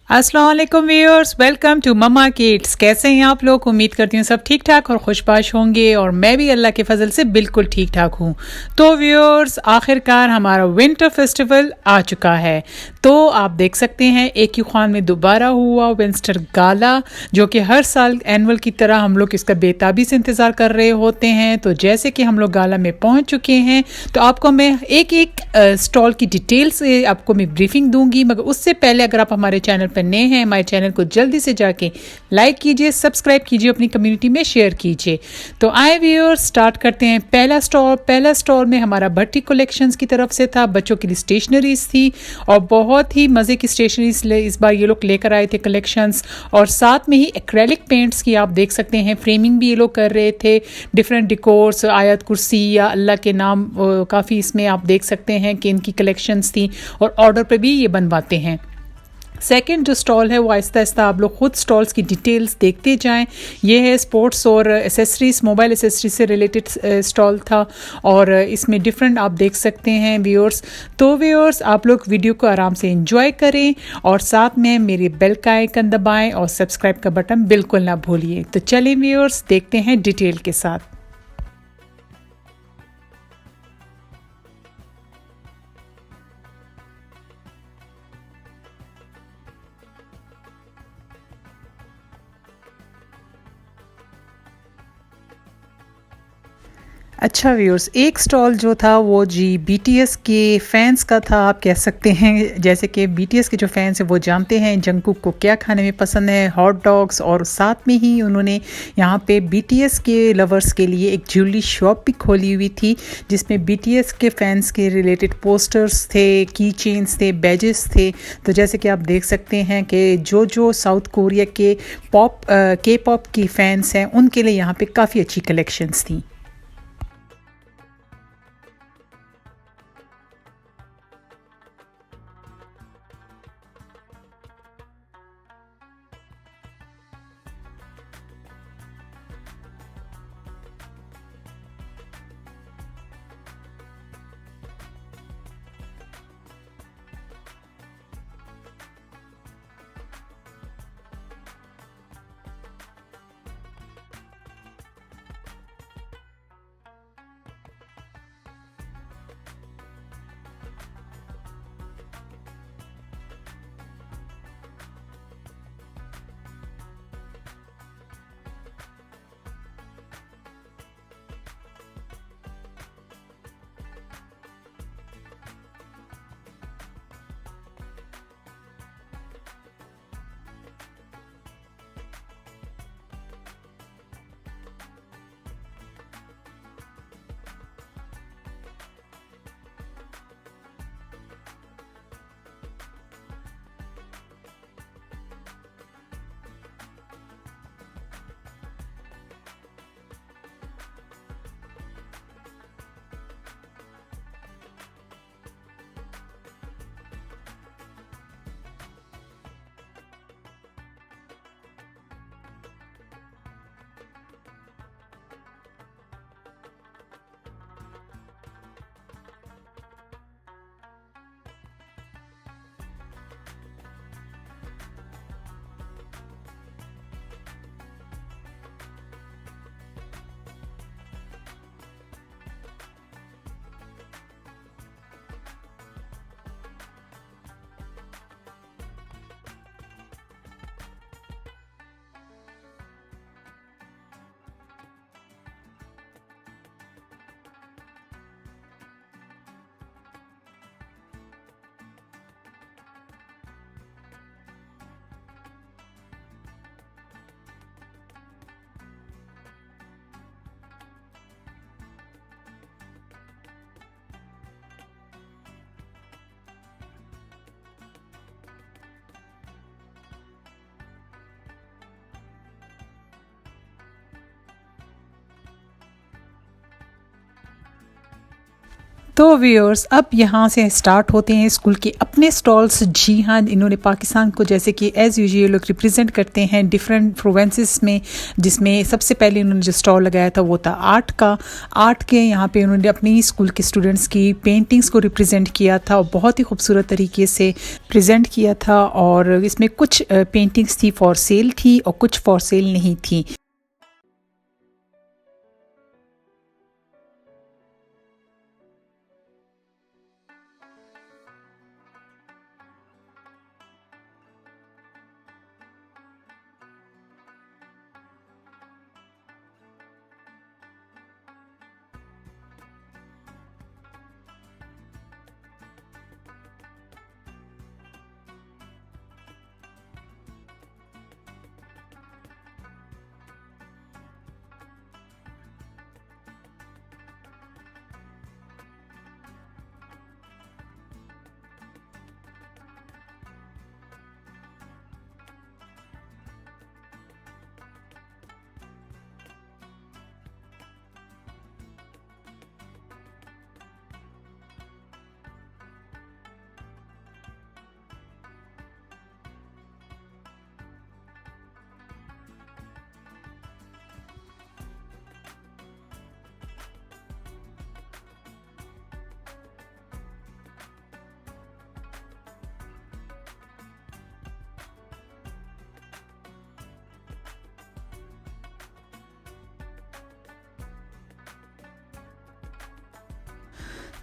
अस्सलाम वालेकुम viewers, welcome to mamma kids. कैसे हैं आप लोग? उम्मीद करती हूँ सब ठीक ठाक और खुशबाश होंगे और मैं भी अल्लाह के फजल से बिल्कुल ठीक ठाक हूँ। तो व्यूअर्स, आखिरकार हमारा विंटर फेस्टिवल आ चुका है। तो आप देख सकते हैं एक ही खान में दोबारा हुआ विंटर गाला, जो कि हर साल एनुअल की तरह हम लोग इसका बेताबी से इंतज़ार कर रहे होते हैं। तो जैसे कि हम लोग गाला में पहुँच चुके हैं, तो आपको मैं एक एक स्टॉल की डिटेल से आपको मैं ब्रीफिंग दूंगी। मगर उससे पहले अगर आप हमारे चैनल पर नए हैं, हमारे चैनल को जल्दी से जाके लाइक कीजिए, सब्सक्राइब कीजिए, अपनी कम्युनिटी में शेयर कीजिए। तो आए व्यूअर्स, स्टार्ट करते हैं। पहला स्टॉल में हमारा भट्टी कलेक्शंस की तरफ से था। बच्चों के लिए स्टेशनरीज थी और बहुत ही मज़े की स्टेशनरीज इस बार ये लोग लेकर आए थे कलेक्शंस। और साथ में ही एक्रेलिक पेंट्स की आप देख सकते हैं फ्रेमिंग भी ये लोग कर रहे थे। डिफरेंट डिकोर्स, आयत कुर्सी या अल्लाह के नाम, काफ़ी इसमें आप देख सकते हैं कि इनकी कलेक्शंस थी और ऑर्डर पे भी ये बनवाते हैं। सेकंड जो स्टॉल है वो आहिस्ता आहिस्ता आप लोग खुद स्टॉल्स की डिटेल्स देखते जाएं। ये है स्पोर्ट्स और एसेसरीज, मोबाइल एसेसरीज से रिलेटेड स्टॉल था और इसमें डिफरेंट आप देख सकते हैं व्यूअर्स। तो व्यूअर्स, आप लोग वीडियो को आराम से एंजॉय करें और साथ में मेरे बेल का आइकन दबाएं और सब्सक्राइब का बटन बिल्कुल ना भूलिए। तो चलिए व्यूअर्स, देखते हैं डिटेल के साथ। अच्छा व्यूअर्स, एक स्टॉल जो था वो जी बीटीएस के फैंस का था, आप कह सकते हैं। जैसे कि बीटीएस के जो फैंस हैं वो जानते हैं जंगकुक को क्या खाने में पसंद है, हॉट डॉग्स। और साथ में ही उन्होंने यहाँ पे बीटीएस के लवर्स के लिए एक ज्वेलरी शॉप भी खोली हुई थी, जिसमें बीटीएस के फैंस के रिलेटेड पोस्टर्स थे, की चेन्स थे, बैजेस थे। तो जैसे कि आप देख सकते हैं कि जो साउथ कोरिया के के पॉप की फैंस हैं उनके लिए यहाँ पे काफ़ी अच्छी कलेक्शंस थी। तो व्यूअर्स अब यहाँ से स्टार्ट होते हैं स्कूल के अपने स्टॉल्स। जी हाँ, इन्होंने पाकिस्तान को जैसे कि एज़ यूजुअल लोग रिप्रेजेंट करते हैं डिफरेंट प्रोवेंसेस में, जिसमें सबसे पहले इन्होंने जो स्टॉल लगाया था वो था आर्ट का। आर्ट के यहाँ पे उन्होंने अपने ही स्कूल के स्टूडेंट्स की पेंटिंग्स को रिप्रेजेंट किया था और बहुत ही खूबसूरत तरीके से प्रेजेंट किया था। और इसमें कुछ पेंटिंग्स थी फॉर सेल थी और कुछ फॉर सेल नहीं थी।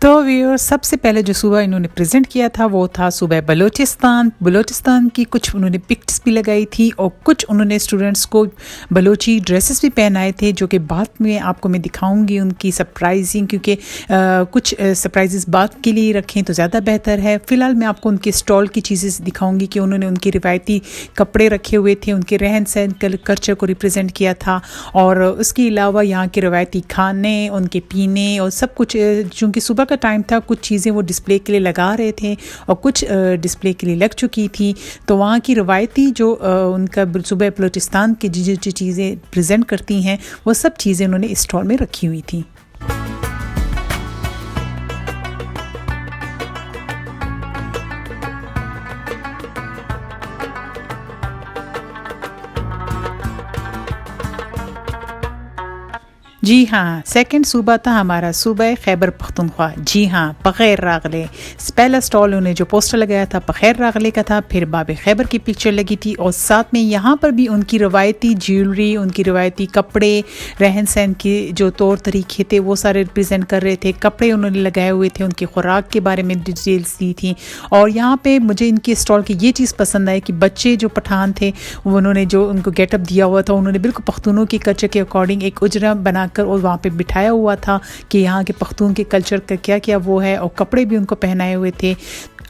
तो व्यूअर्स सबसे पहले जो सूबा इन्होंने प्रेजेंट किया था वो था सूबा बलोचिस्तान की कुछ उन्होंने पिक्स भी लगाई थी और कुछ उन्होंने स्टूडेंट्स को बलोची ड्रेसेस भी पहनाए थे, जो कि बाद में आपको मैं दिखाऊंगी उनकी सरप्राइजिंग, क्योंकि कुछ सरप्राइजेस बाद के लिए रखें तो ज़्यादा बेहतर है। फ़िलहाल मैं आपको उनके स्टॉल की चीज़ें दिखाऊंगी कि उन्होंने उनके रिवायती कपड़े रखे हुए थे, उनके रहन सहन कल्चर को रिप्रेजेंट किया था। और उसके अलावा यहाँ के रिवायती खाने, उनके पीने और सब कुछ, चूँकि सुबह का टाइम था, कुछ चीज़ें वो डिस्प्ले के लिए लगा रहे थे और कुछ डिस्प्ले के लिए लग चुकी थी। तो वहाँ की रवायती जो उनका सूबा बलूचिस्तान की जो चीज़ें प्रेजेंट करती हैं वो सब चीज़ें उन्होंने इस स्टॉल में रखी हुई थी। जी हाँ, सेकंड सूबा था हमारा सूबा खैबर पख्तूनख्वा। जी हाँ, बग़ैर रागले। पहला स्टॉल उन्हें जो पोस्टर लगाया था बग़ैर रागले का था, फिर बाब खैबर की पिक्चर लगी थी और साथ में यहाँ पर भी उनकी रवायती ज्वेलरी, उनकी रवायती कपड़े, रहन सहन के जो तौर तरीके थे वो सारे रिप्रेजेंट कर रहे थे। कपड़े उन्होंने लगाए हुए थे, उनकी खुराक के बारे में डिटेल्स दी थी। और यहाँ पर मुझे इनके स्टॉल की ये चीज़ पसंद आई कि बच्चे जो पठान थे वो उन्होंने जो उनको गेटअप दिया हुआ था, उन्होंने बिल्कुल पख्तूनों के कल्चर के अकॉर्डिंग एक उजरा बना और वहाँ पे बिठाया हुआ था कि यहाँ के पख्तून के कल्चर का क्या क्या वो है, और कपड़े भी उनको पहनाए हुए थे।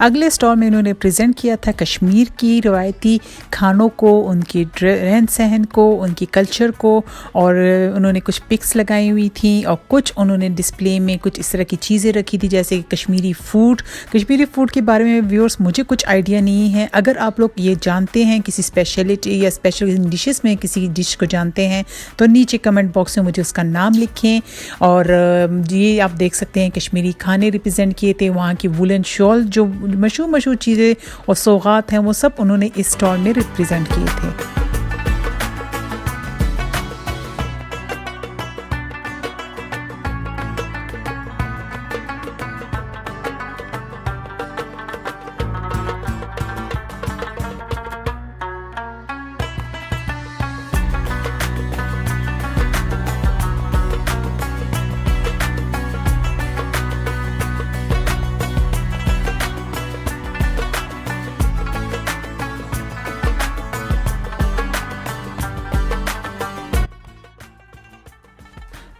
अगले स्टॉल में उन्होंने प्रेजेंट किया था कश्मीर की रवायती खानों को, उनकी रहन सहन को, उनकी कल्चर को, और उन्होंने कुछ पिक्स लगाई हुई थी और कुछ उन्होंने डिस्प्ले में कुछ इस तरह की चीज़ें रखी थी जैसे कि कश्मीरी फूड के बारे में व्यूअर्स मुझे कुछ आइडिया नहीं है। अगर आप लोग ये जानते हैं किसी स्पेशलिटी या स्पेशल डिशेस में किसी डिश को जानते हैं तो नीचे कमेंट बॉक्स में मुझे उसका नाम लिखें। और ये आप देख सकते हैं कश्मीरी खाने रिप्रेजेंट किए थे, वहाँ की वुलन शॉल जो मशहूर चीज़ें और सौगात हैं वो सब उन्होंने इस स्टॉल में रिप्रेजेंट किए थे।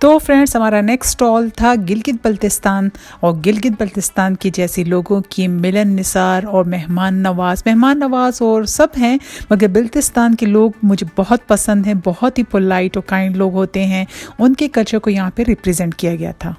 तो फ्रेंड्स हमारा नेक्स्ट स्टॉल था गिलगित बल्तिस्तान, और गिलगित बल्तिस्तान के जैसे लोगों की मिलन निसार और मेहमान नवाज और सब हैं, मगर बल्तिस्तान के लोग मुझे बहुत पसंद हैं, बहुत ही पोलाइट और काइंड लोग होते हैं। उनके कल्चर को यहाँ पे रिप्रेजेंट किया गया था।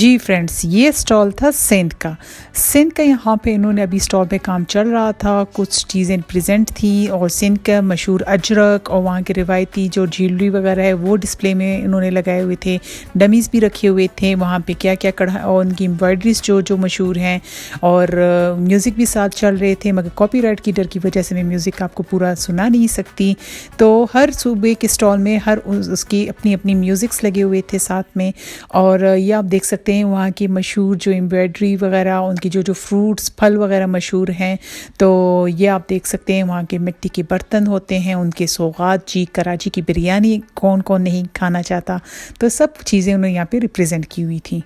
जी फ्रेंड्स, ये स्टॉल था सिंध का। सिंध का यहाँ पे इन्होंने अभी स्टॉल पे काम चल रहा था, कुछ चीज़ें प्रेजेंट थी और सिंध का मशहूर अजरक और वहाँ के रिवायती जो ज्वेलरी वगैरह है वो डिस्प्ले में इन्होंने लगाए हुए थे। डमीज़ भी रखे हुए थे वहाँ पे, क्या क्या कढ़ा और उनकी एम्ब्रॉयडरीज जो जो मशहूर हैं, और म्यूज़िक भी साथ चल रहे थे, मगर कॉपीराइट की डर की वजह से मैं म्यूज़िक आपको पूरा सुना नहीं सकती। तो हर सूबे के स्टॉल में हर उसकी अपनी अपनी म्यूज़िक्स लगे हुए थे साथ में। और ये आप देख सकते हैं वहाँ की मशहूर जो एम्ब्रॉयडरी वगैरह, उनकी जो जो फ्रूट्स फल वगैरह मशहूर हैं। तो ये आप देख सकते हैं वहाँ के मिट्टी के बर्तन होते हैं, उनके सौगात जी, कराची की बिरयानी कौन कौन नहीं खाना चाहता। तो सब चीज़ें उन्होंने यहाँ पे रिप्रेजेंट की हुई थी।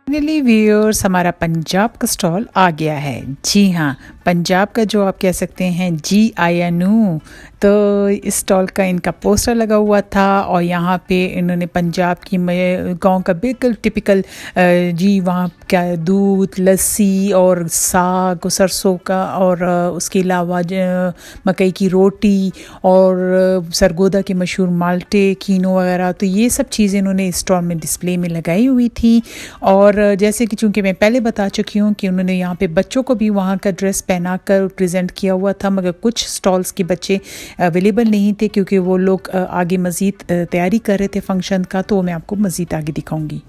फाइनली व्यूअर्स, हमारा पंजाब का स्टॉल आ गया है। जी हाँ, पंजाब का जो आप कह सकते हैं जी आया नू। तो इस स्टॉल का इनका पोस्टर लगा हुआ था और यहाँ पे इन्होंने पंजाब की गांव का बिल्कुल टिपिकल जी, वहाँ क्या दूध, लस्सी और साग सरसों का, और उसके अलावा मकई की रोटी और सरगोदा के मशहूर माल्टे, कीनो वगैरह। तो ये सब चीज़ें इन्होंने इस स्टॉल में डिस्प्ले में लगाई हुई थी। और जैसे कि चूँकि मैं पहले बता चुकी हूँ कि उन्होंने यहाँ पे बच्चों को भी वहाँ का ड्रेस पहना कर प्रेजेंट किया हुआ था, मगर कुछ स्टॉल्स के बच्चे अवेलेबल नहीं थे क्योंकि वो लोग आगे मज़ीद तैयारी कर रहे थे फंक्शन का। तो मैं आपको मज़ीद आगे दिखाऊंगी।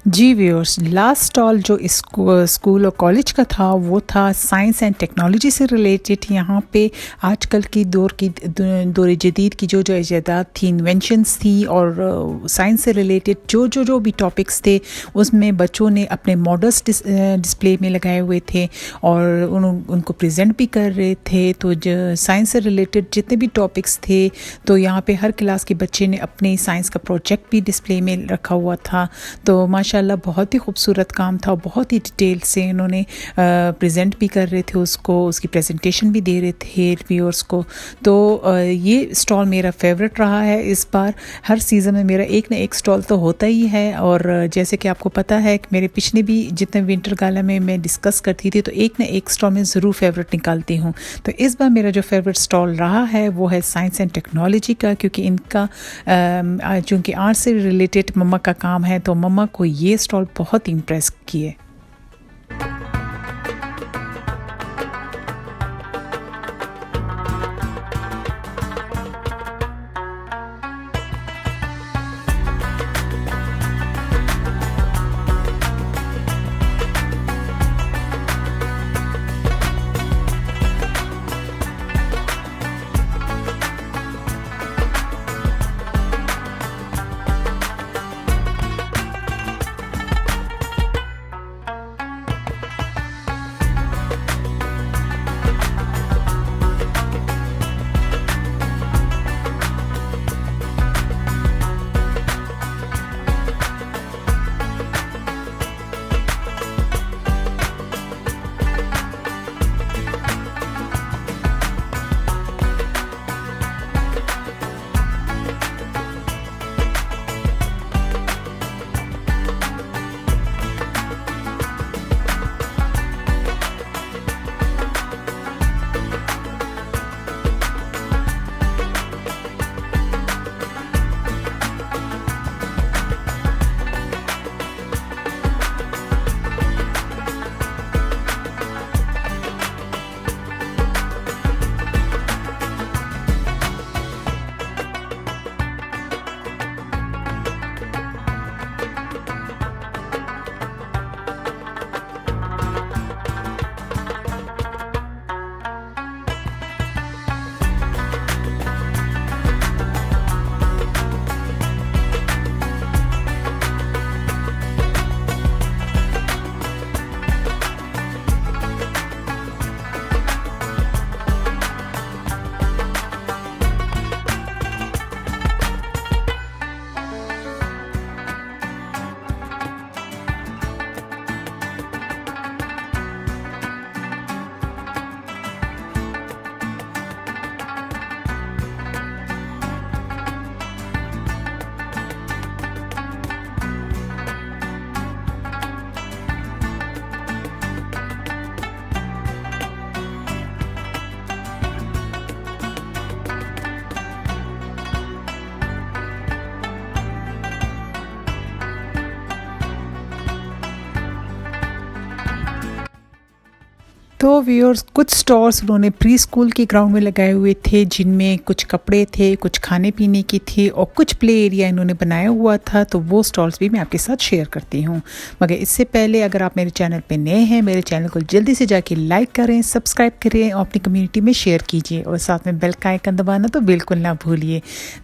जी व्यूअर्स, लास्ट स्टॉल जो स्कूल और कॉलेज का था वो था साइंस एंड टेक्नोलॉजी से रिलेटेड। यहाँ पे आजकल की दौर जदीद की जो जो इजादात थी, इन्वेंशंस थी और साइंस से रिलेटेड जो भी टॉपिक्स थे, उसमें बच्चों ने अपने मॉडल्स डिस्प्ले में लगाए हुए थे और उनको प्रेजेंट भी कर रहे थे। तो साइंस से रिलेटेड जितने भी टॉपिक्स थे, तो यहाँ पे हर क्लास के बच्चे ने अपने साइंस का प्रोजेक्ट भी डिस्प्ले में रखा हुआ था। तो माशाल्लाह बहुत ही खूबसूरत काम था, बहुत ही डिटेल से इन्होंने प्रेजेंट भी कर रहे थे उसको, उसकी प्रेजेंटेशन भी दे रहे थे व्यूअर्स को। तो ये स्टॉल मेरा फेवरेट रहा है इस बार। हर सीज़न में मेरा एक ना एक स्टॉल तो होता ही है। और जैसे कि आपको पता है कि मेरे पिछले भी जितने विंटर गाला में मैं डिस्कस करती थी, तो एक ना एक स्टॉल में ज़रूर फेवरेट निकालती हूँ। तो इस बार मेरा जो फेवरेट स्टॉल रहा है वो है साइंस एंड टेक्नोलॉजी का, क्योंकि इनका चूँकि आर्ट से रिलेटेड मम्मा का काम है, तो मम्मा को ये स्टॉल बहुत इम्प्रेस किए। तो व्यूअर्स कुछ स्टॉल्स उन्होंने प्री स्कूल के ग्राउंड में लगाए हुए थे, जिनमें कुछ कपड़े थे, कुछ खाने पीने की थी और कुछ प्ले एरिया इन्होंने बनाया हुआ था। तो वो स्टॉल्स भी मैं आपके साथ शेयर करती हूँ। मगर इससे पहले अगर आप मेरे चैनल पे नए हैं, मेरे चैनल को जल्दी से जाके लाइक करें, सब्सक्राइब करें और अपनी कम्युनिटी में शेयर कीजिए और साथ में बेल का आइकन दबाना तो बिल्कुल ना भूलिए।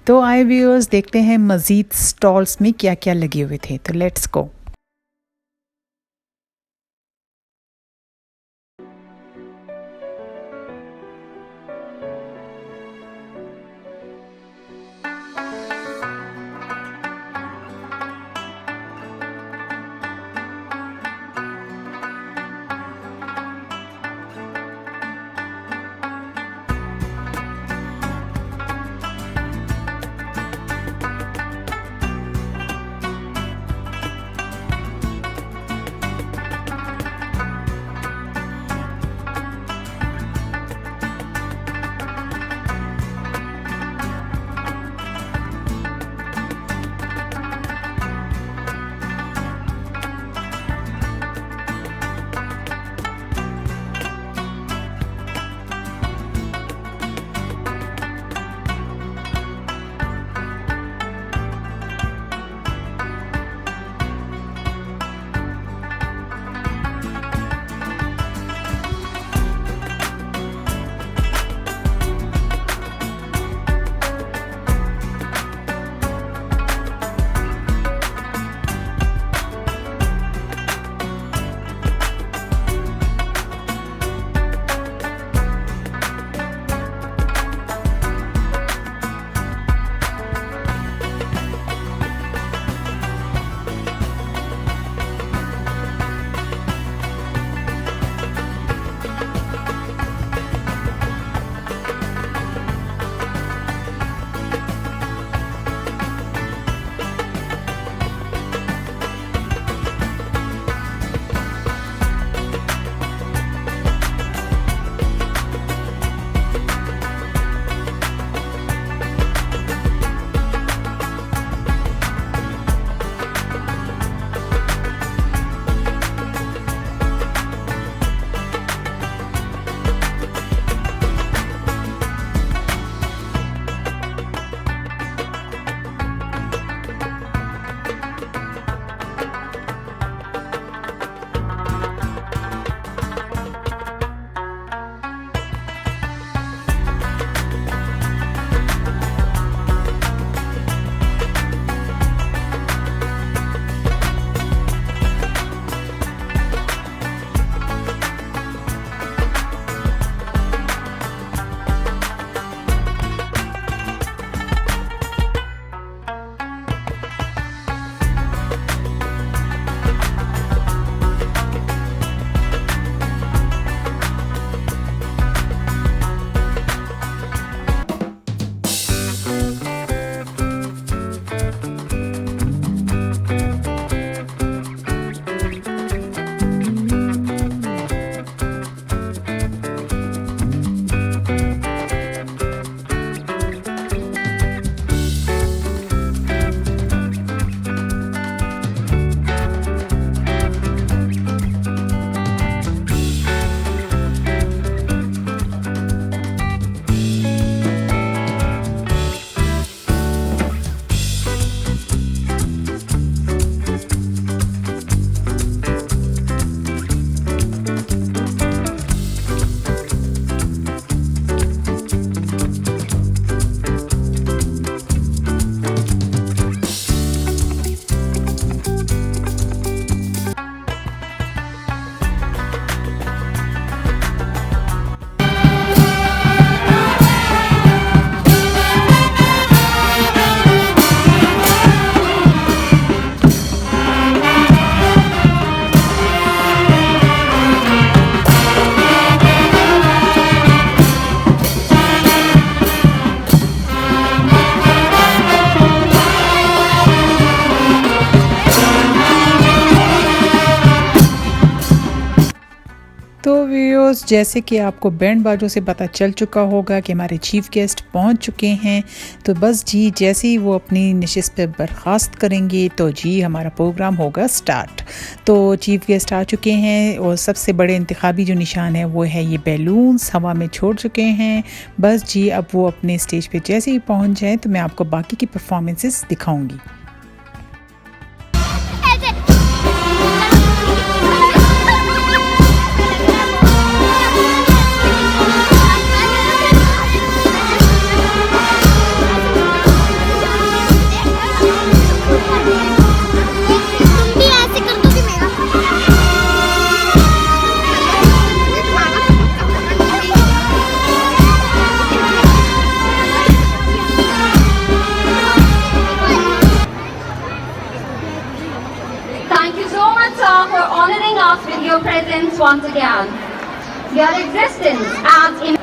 तो आए व्यूअर्स, देखते हैं मज़ीद स्टॉल्स में क्या क्या लगे हुए थे। तो लेट्स गो। तो व्यूअर्स, जैसे कि आपको बैंड बाजों से पता चल चुका होगा कि हमारे चीफ गेस्ट पहुंच चुके हैं, तो बस जी जैसे ही वो अपनी नशिस्त पे बर्खास्त करेंगे तो जी हमारा प्रोग्राम होगा स्टार्ट। तो चीफ गेस्ट आ चुके हैं और सबसे बड़े इंतखाबी जो निशान है वो है ये बैलून्स हवा में छोड़ चुके हैं। बस जी अब वो अपने स्टेज पे जैसे ही पहुंच जाएं तो मैं आपको बाकी की परफॉर्मेंसेस दिखाऊंगी। With your presence once again. Your existence adds in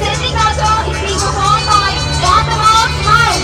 Sitting also is being performed by Fatima Smile.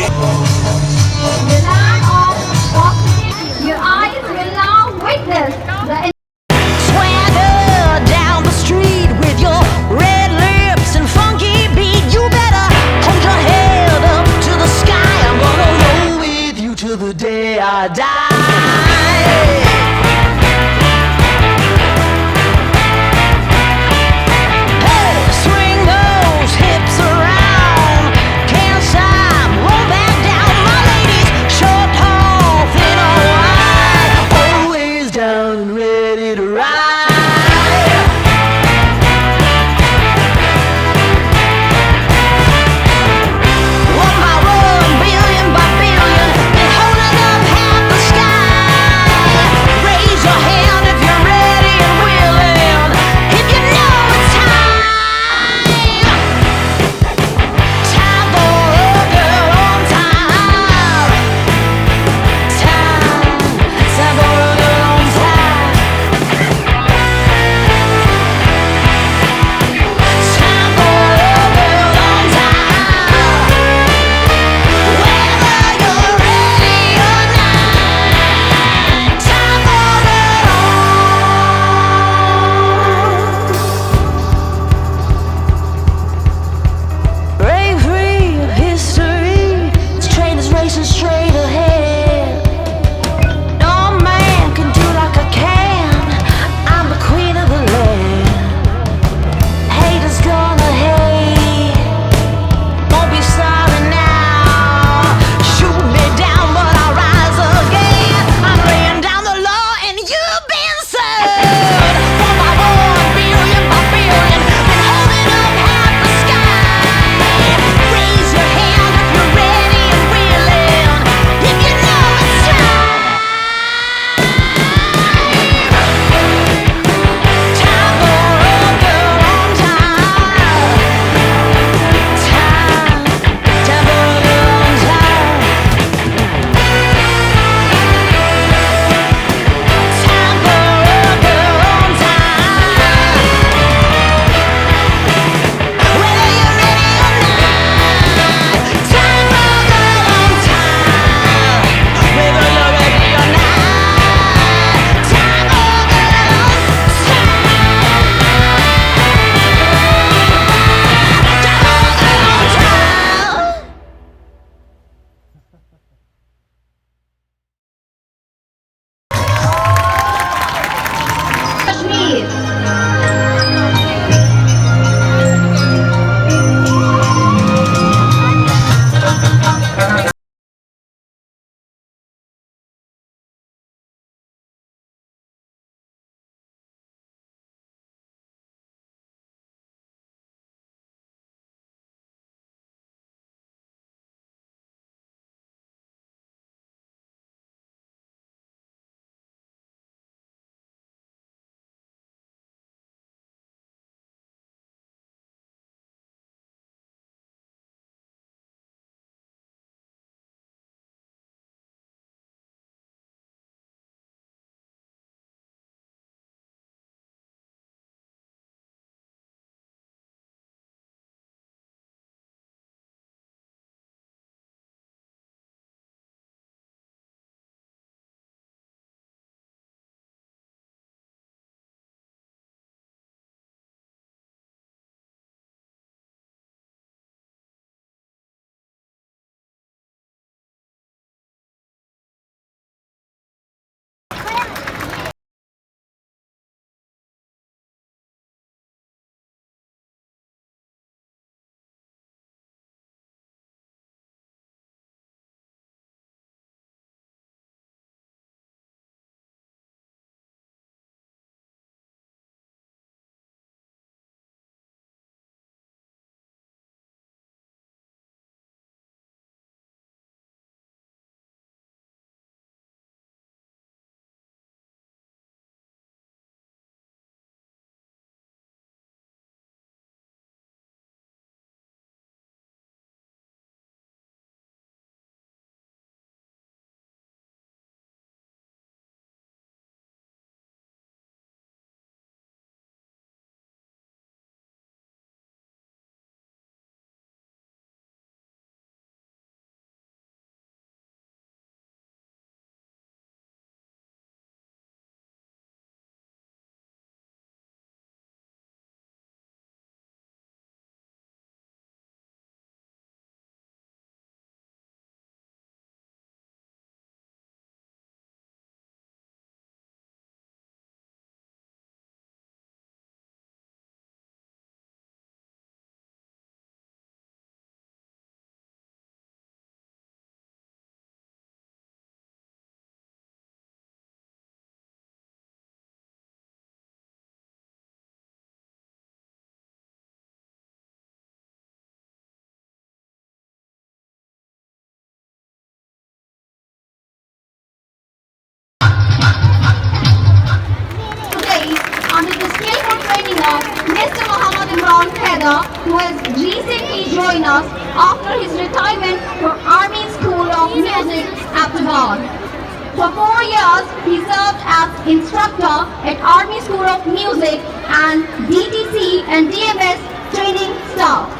The land of opportunity. Your eyes will now witness the Swagger down the street with your red lips and funky beat. You better hold your head up to the sky. I'm gonna roll with you till the day I die. Hey, swing those hips around. Can't stop, roll back down. My ladies, short, tall, thin or wide, always down and ready to ride. One by one, billion by billion, they're holding up half the sky. join us after his retirement from Army School of Music at Tawar. For 4 years, he served as instructor at Army School of Music and DTC and DMS training staff.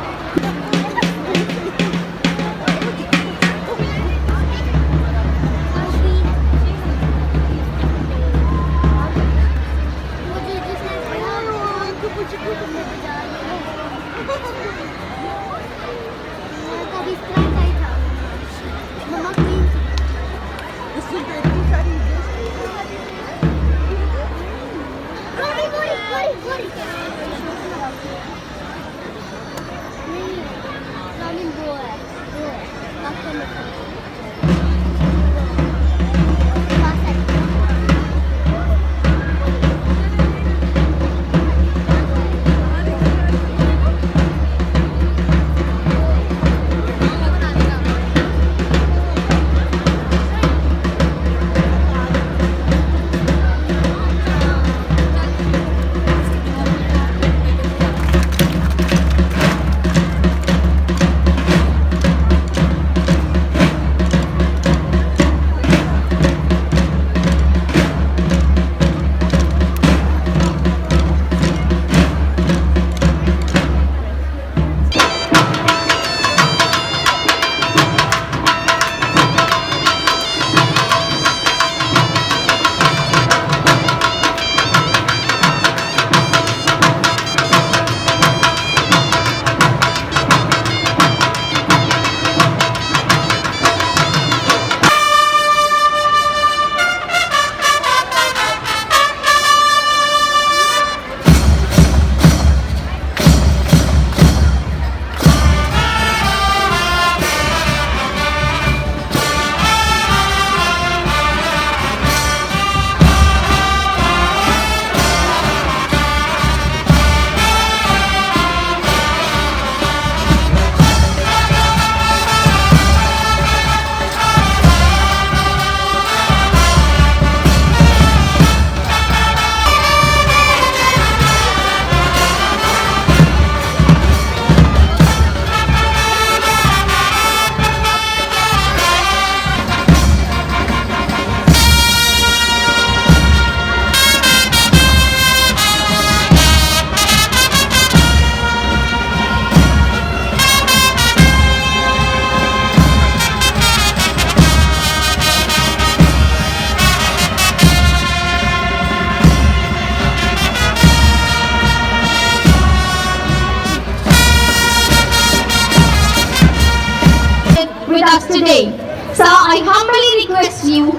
With us today. So I humbly request you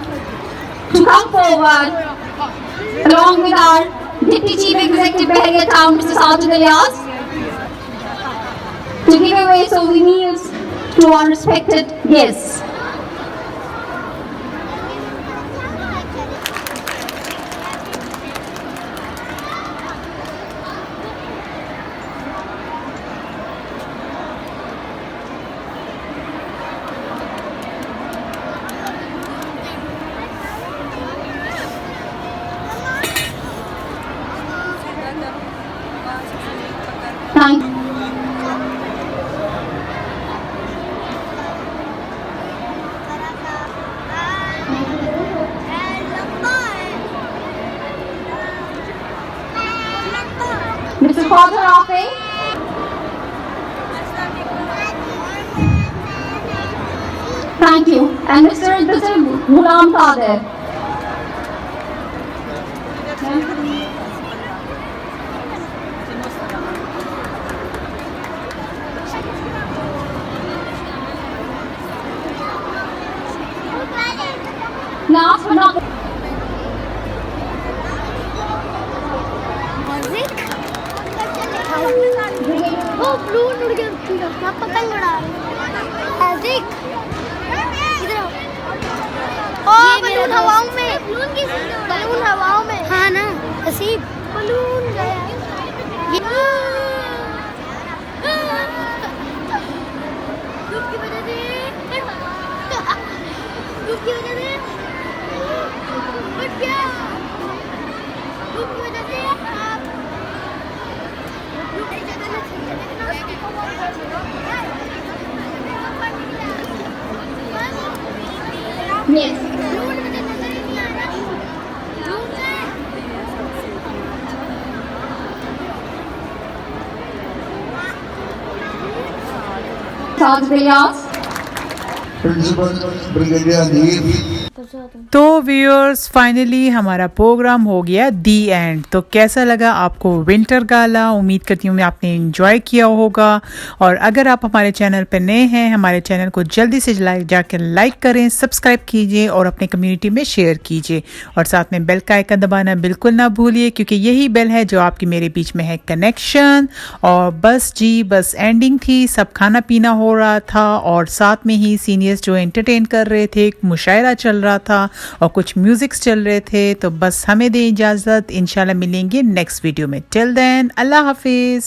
to come forward along with our Deputy Chief Executive Bahariya Town, Mr. Sajid Ilyas, to give away souvenirs to our respected guests. Thank you. Mr. Father Rafi. Thank you. And Mr. Ghulam Qadir. Last but not वो फ्लून उड़ गया मैं पतंग उड़ा देख इधर ओ balloon हवाओं में बलून हवाओं में हाँ ना नसीब बलून गया धूप की वजह से धूप की वजह से उठ गया धूप की वजह से धूप की वजह से Yes. Start videos. Principal Brigadier Neer. तो व्यूअर्स फाइनली हमारा प्रोग्राम हो गया दी एंड। तो कैसा लगा आपको विंटर गाला? उम्मीद करती हूँ आपने एंजॉय किया होगा। और अगर आप हमारे चैनल पर नए हैं, हमारे चैनल को जल्दी से जाकर लाइक करें, सब्सक्राइब कीजिए और अपने कम्युनिटी में शेयर कीजिए। और साथ में बेल का आइकन दबाना बिल्कुल ना भूलिए, क्योंकि यही बेल है जो आपकी मेरे बीच में है कनेक्शन। और बस जी, बस एंडिंग थी, सब खाना पीना हो रहा था और साथ में ही सीनियर्स जो एंटरटेन कर रहे थे, मुशायरा चल रहा था और कुछ म्यूजिक्स चल रहे थे। तो बस हमें दें इजाज़त, इंशाल्लाह मिलेंगे नेक्स्ट वीडियो में। टिल देन, अल्लाह हाफिज़।